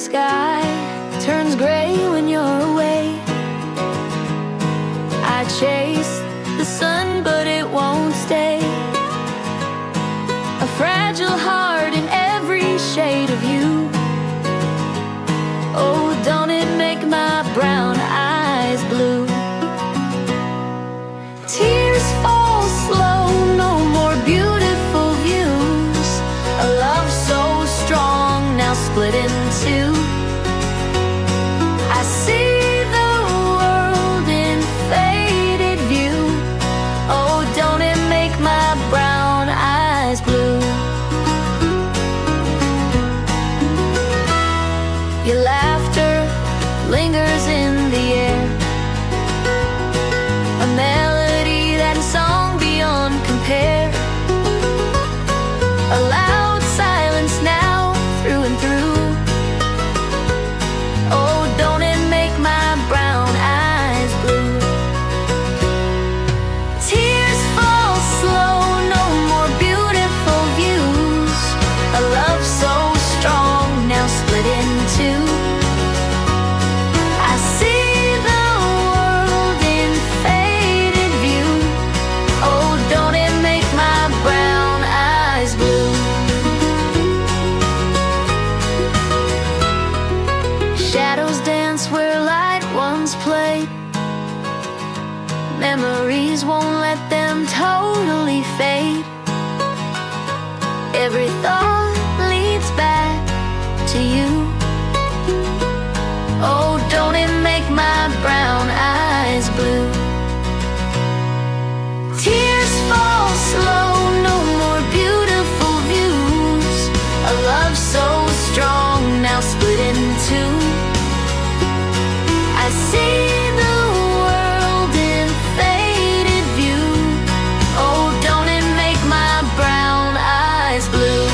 sky turns gray when you're away. I chase the sun, but it won't stay. A fragile heart in every shade of you. Oh, don't it make my brown eyes blue? Tears fall slow, no more beautiful views. A love so strong, now split in two. I see the world in faded view. Oh, don't it make my brown eyes blue? Your laughter lingers in the air, a melody that a song beyond compare. A loud silence now, through and through. Oh, don't it make my brown eyes blue? Tears fall slow, no more beautiful views. A love so strong, now split in two. I see the world in faded view. Oh, don't it make my brown eyes blue? Shadows dance where light once played. Memories won't let them totally fade. Every thought leads back to you. Oh, don't it make my brown eyes blue? Tears fall slow, no more beautiful views. A love so strong, now split in two. I see the world in faded view. Oh, don't it make my brown eyes blue?